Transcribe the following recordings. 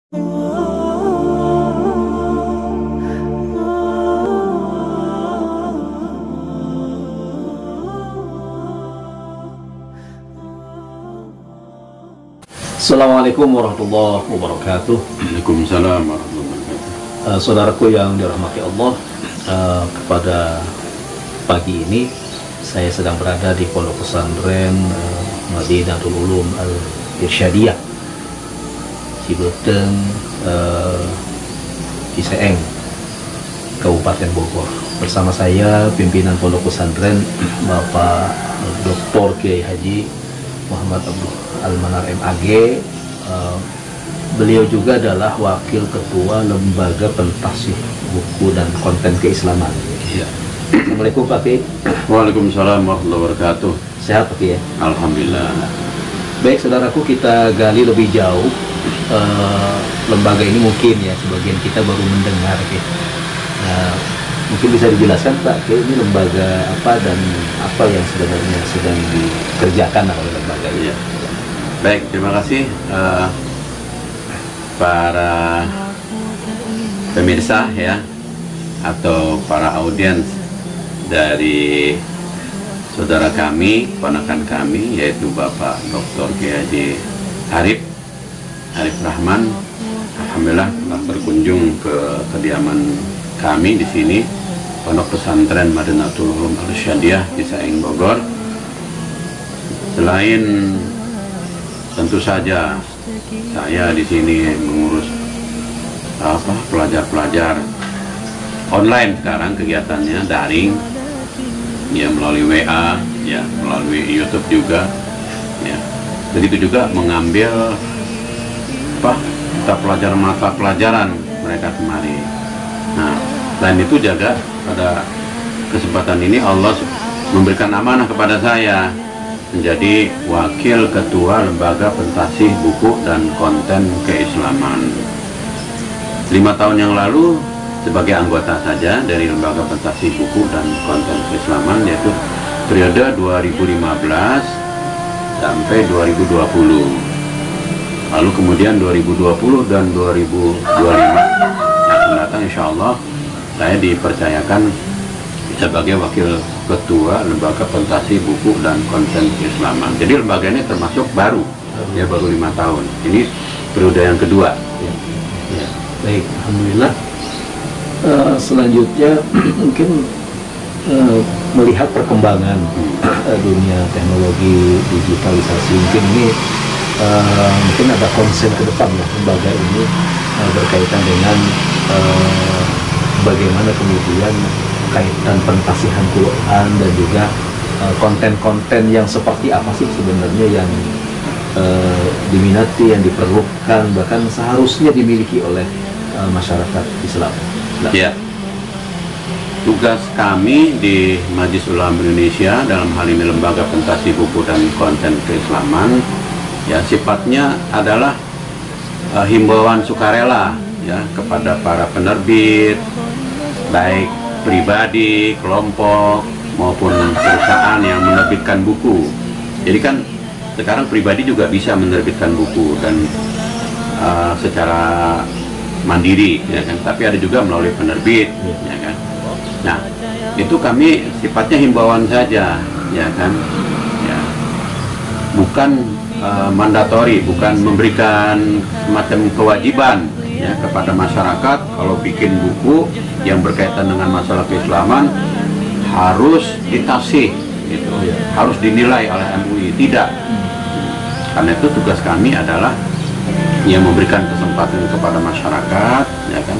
Assalamualaikum warahmatullahi wabarakatuh. Waalaikumsalam warahmatullahi wabarakatuh. Saudaraku yang dirahmati Allah, kepada pagi ini saya sedang berada di Pondok Pesantren Madinatul Ulum Al-Irsyadiyah Cibeuteng, Ciseeng, Kabupaten Bogor. Bersama saya pimpinan Pondok Pesantren Bapak Dr. Kiai Haji Muhammad Abdul Al-Manar MAG. Beliau juga adalah Wakil Ketua Lembaga Pentasih Buku dan Konten Keislaman. Ya. Assalamualaikum Pak Kiai. Waalaikumsalam warahmatullahi wabarakatuh. Sehat Pak Kiai ya? Alhamdulillah. Baik saudaraku, kita gali lebih jauh lembaga ini. Mungkin ya sebagian kita baru mendengar ya. Mungkin bisa dijelaskan Pak Kiai, ini lembaga apa dan apa yang sebenarnya sedang dikerjakan oleh lembaga ini? Ya. Baik, terima kasih para pemirsa ya, atau para audiens dari saudara kami, ponakan kami, yaitu Bapak Dr. Kiai Haji Arif Rahman. Alhamdulillah telah berkunjung ke kediaman kami di sini, Pondok Pesantren Madinatul Ulum Al-Irsyadiyah Ciseeng Bogor. Selain tentu saja saya di sini mengurus pelajar-pelajar online sekarang, kegiatannya daring ya, melalui WA ya, melalui YouTube juga ya. Begitu juga mengambil mata pelajaran mereka kemari. Nah, selain itu juga pada kesempatan ini Allah memberikan amanah kepada saya menjadi Wakil Ketua Lembaga Pentasih Buku dan Konten Keislaman. 5 tahun yang lalu sebagai anggota saja dari Lembaga Pentasih Buku dan Konten Keislaman, yaitu periode 2015 sampai 2020. Lalu kemudian 2020 dan 2025 yang akan datang insya Allah saya dipercayakan sebagai Wakil Ketua Lembaga Pentasih Buku dan Konten Keislaman. Jadi lembaga ini termasuk baru, ya, baru 5 tahun. Ini periode yang kedua. Ya. Ya. Baik, alhamdulillah. Selanjutnya mungkin melihat perkembangan dunia teknologi digitalisasi, mungkin ini mungkin ada konsen ke depan ya lembaga ini berkaitan dengan bagaimana kemudian kaitan pentasihan Quran dan juga konten-konten yang seperti apa sih sebenarnya yang diminati, yang diperlukan, bahkan seharusnya dimiliki oleh masyarakat Islam. Nah. Ya, tugas kami di Majelis Ulama Indonesia dalam hal ini Lembaga Pentasih Buku dan Konten Keislaman ya, sifatnya adalah himbauan sukarela ya kepada para penerbit, baik pribadi, kelompok maupun perusahaan yang menerbitkan buku. Jadi kan sekarang pribadi juga bisa menerbitkan buku dan secara mandiri ya kan, tapi ada juga melalui penerbit ya kan. Nah, itu kami sifatnya himbauan saja ya kan. Ya. Bukan mandatori, bukan memberikan semacam kewajiban ya kepada masyarakat kalau bikin buku yang berkaitan dengan masalah keislaman harus ditafsir gitu, harus dinilai oleh MUI. Tidak. Karena itu tugas kami adalah yang memberikan kesempatan kepada masyarakat ya kan,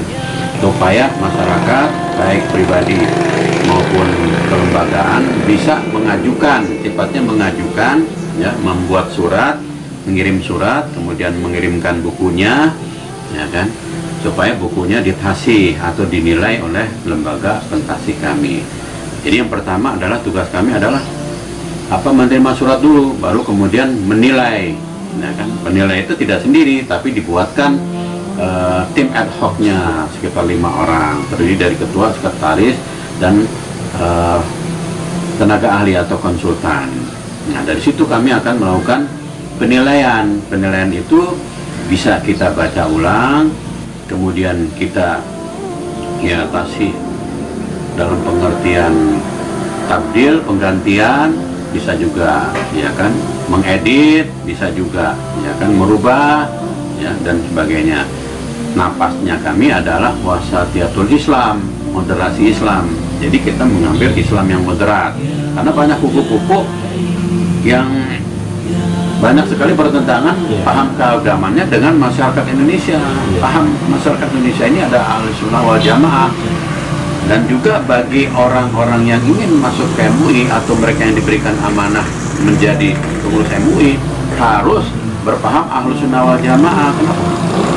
supaya masyarakat baik pribadi maupun kelembagaan bisa mengajukan, sifatnya mengajukan ya, membuat surat, mengirim surat, kemudian mengirimkan bukunya ya kan, supaya bukunya ditahsih atau dinilai oleh lembaga pentasih kami. Jadi yang pertama adalah tugas kami adalah menerima surat dulu, baru kemudian menilai ya kan. Penilai itu tidak sendiri, tapi dibuatkan tim ad hoc-nya sekitar 5 orang, terdiri dari ketua, sekretaris, dan tenaga ahli atau konsultan. Nah, dari situ kami akan melakukan penilaian. Penilaian itu bisa kita baca ulang, kemudian kita ya tasih dalam pengertian tabdil, penggantian, bisa juga ya kan mengedit, bisa juga ya kan merubah ya dan sebagainya. Napasnya kami adalah wasatiyatul Islam, moderasi Islam. Jadi kita mengambil Islam yang moderat, karena banyak buku-buku yang banyak sekali bertentangan paham keagamannya dengan masyarakat Indonesia. Paham masyarakat Indonesia ini ada Ahlussunnah wal Jamaah, dan juga bagi orang-orang yang ingin masuk ke MUI atau mereka yang diberikan amanah menjadi pengurus MUI harus berpaham Ahlussunnah wal Jamaah.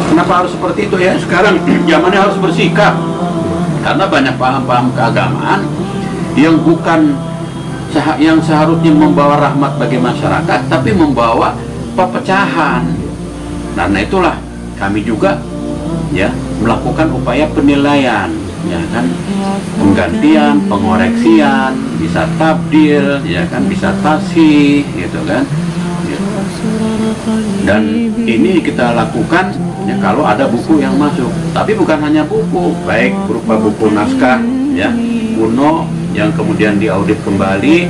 Kenapa harus seperti itu ya? Sekarang zamannya harus bersikap, karena banyak paham-paham keagamaan yang bukan yang seharusnya membawa rahmat bagi masyarakat, tapi membawa perpecahan. Karena itulah kami juga ya melakukan upaya penilaian, ya kan, penggantian, pengoreksian, bisa tabdil, ya kan, bisa tasih, gitu kan. Dan ini kita lakukan ya kalau ada buku yang masuk, tapi bukan hanya buku, baik berupa buku naskah ya kuno yang kemudian diaudit kembali,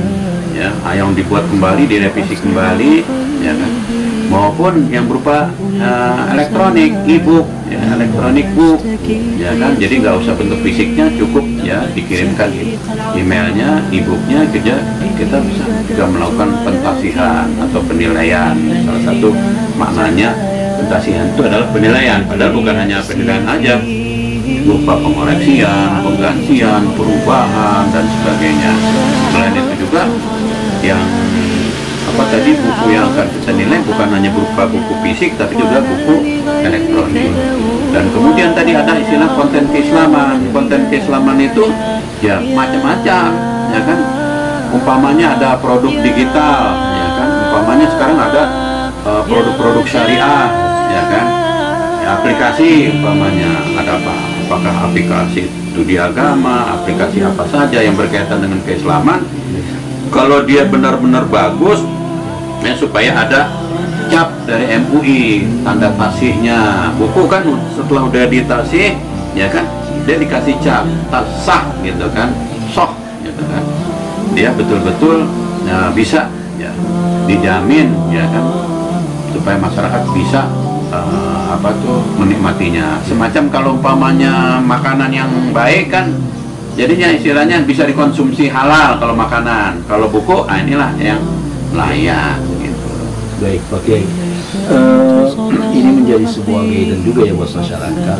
ya, yang dibuat kembali, direvisi kembali, ya kan, maupun yang berupa elektronik, e-book, ya, elektronik book, ya kan. Jadi nggak usah bentuk fisiknya, cukup ya dikirimkan emailnya, e-booknya, kita bisa juga melakukan pentasihan atau penilaian. Salah satu maknanya pentasihan itu adalah penilaian, padahal bukan hanya penilaian aja, berupa pengoreksian, penggantian, perubahan dan sebagainya. Selain itu juga yang tadi buku yang akan kita nilai bukan hanya berupa buku fisik, tapi juga buku elektronik. Dan kemudian tadi ada istilah konten keislaman. Konten keislaman itu ya macam-macam, ya kan. Umpamanya ada produk digital, ya kan. Umpamanya sekarang ada produk-produk syariah, ya kan. Ya, aplikasi umpamanya ada apa? Apakah aplikasi studi agama, aplikasi apa saja yang berkaitan dengan keislaman. Kalau dia benar-benar bagus, ya, supaya ada cap dari MUI, tanda tasihnya. Buku kan setelah udah ditasih, ya kan, dia dikasih cap, sah gitu kan, soh gitu kan. Dia betul-betul ya, bisa ya dijamin, ya kan, supaya masyarakat bisa menikmatinya. Semacam kalau umpamanya makanan yang baik kan, jadinya istilahnya bisa dikonsumsi halal kalau makanan. Kalau buku, inilah yang layak gitu. Baik, Pak Kiai. Ini menjadi sebuah guidance juga ya buat masyarakat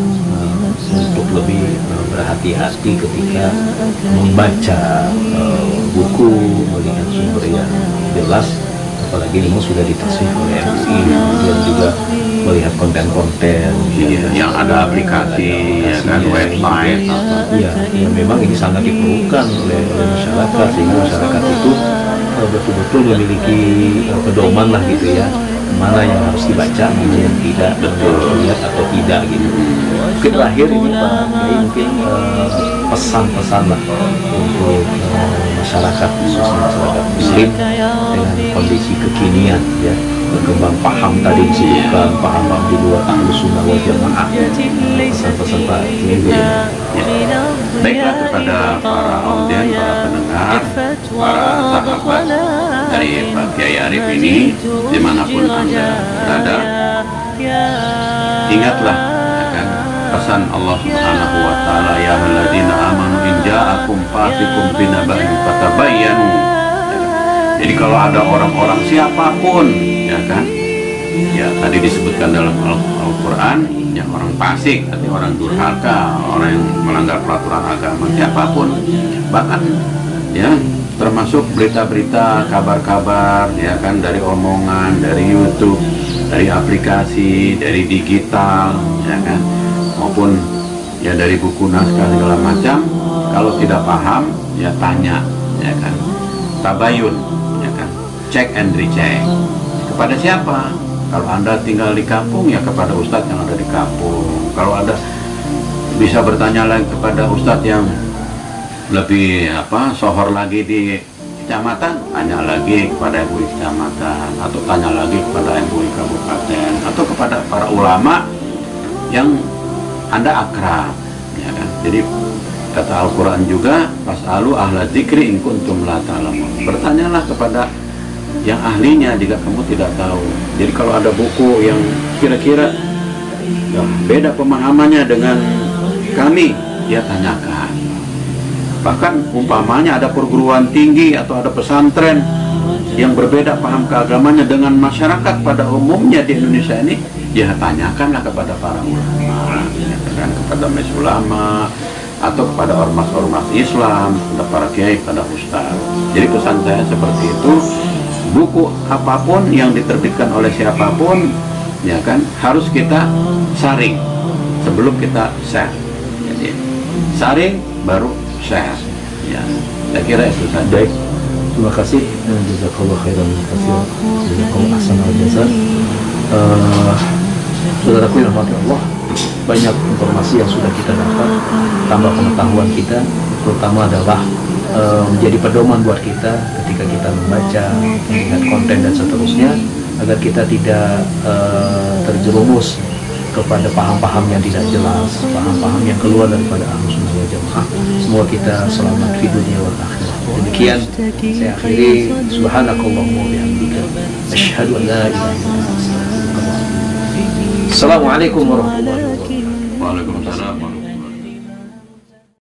untuk lebih berhati-hati ketika membaca buku, melihat sumber yang jelas, apalagi memang sudah ditasih oleh MUI, dan juga melihat konten-konten yang ada aplikasi, ya kan, website, ya memang ini sangat diperlukan oleh masyarakat, sehingga masyarakat itu betul-betul memiliki pedoman lah gitu ya, mana yang harus dibaca, mana yang tidak, lihat atau tidak gitu. Mungkin terakhir ini Pak Kiai, mungkin pesan-pesan lah untuk masyarakat, khususnya masyarakat Muslim dengan kondisi kekinian ya, berkembang paham tadi disebutkan, paham-paham di luar Ahlussunnah wal Jamaah. Pesan-pesan Pak Kiai. Baiklah kepada para audien, para pendengar, para sahabat dari Pak Kiai Arif ini, dimanapun Anda berada, ingatlah akan pesan Allah Subhanahu wa Ta'ala, ya alladzina amanu in ja'akum fasiqun binaba'in fatabayyanu. Jadi kalau ada orang-orang siapapun, ya kan, ya tadi disebutkan dalam Al-Quran, ya orang fasik, artinya orang durhaka, orang yang melanggar peraturan agama, siapapun, bahkan ya termasuk berita-berita, kabar-kabar, ya kan, dari omongan, dari YouTube, dari aplikasi, dari digital, ya kan, maupun ya dari buku naskah segala macam. Kalau tidak paham, ya tanya, ya kan, tabayun, ya kan, check and recheck. Kepada siapa? Kalau Anda tinggal di kampung, ya kepada ustadz yang ada di kampung. Kalau ada, bisa bertanya lagi kepada ustadz yang lebih sohor lagi di kecamatan, tanya lagi kepada MUI kecamatan, atau tanya lagi kepada MUI kabupaten, atau kepada para ulama yang Anda akrab, ya kan? Jadi kata Al-Quran juga, fas'alu ahla dzikri in kuntum la ta'lamun. Bertanyalah kepada yang ahlinya jika kamu tidak tahu. Jadi kalau ada buku yang kira-kira ya, beda pemahamannya dengan kami, ya tanyakan. Bahkan umpamanya ada perguruan tinggi atau ada pesantren yang berbeda paham keagamannya dengan masyarakat pada umumnya di Indonesia ini, ya tanyakanlah kepada para ulama, ya, kepada majelis ulama, atau kepada ormas-ormas Islam, kepada para kiai, kepada ustaz. Jadi pesan saya seperti itu, buku apapun yang diterbitkan oleh siapapun, ya kan, harus kita saring sebelum kita share. Jadi saring baru share. Ya, saya kira itu saja. Baik, terima kasih. Jazakallah khairan katsiran. Jazakallah ahsanal jazaa. Saudaraku yang dirahmati Allah, banyak informasi yang sudah kita dapat, tambah pengetahuan kita, terutama adalah menjadi pedoman buat kita ketika kita membaca, melihat konten dan seterusnya, agar kita tidak terjerumus kepada paham-paham yang tidak jelas, paham-paham yang keluar daripada Ahlus Sunnah wal Jamaah. Semoga kita selamat di dunia wal akhirah. Demikian saya akhiri. Subhanakallahumma wa bihamdika, asyhadu an la ilaha illa anta, astaghfiruka wa atubu ilaik. Assalamualaikum warahmatullahi wabarakatuh. Waalaikumsalam.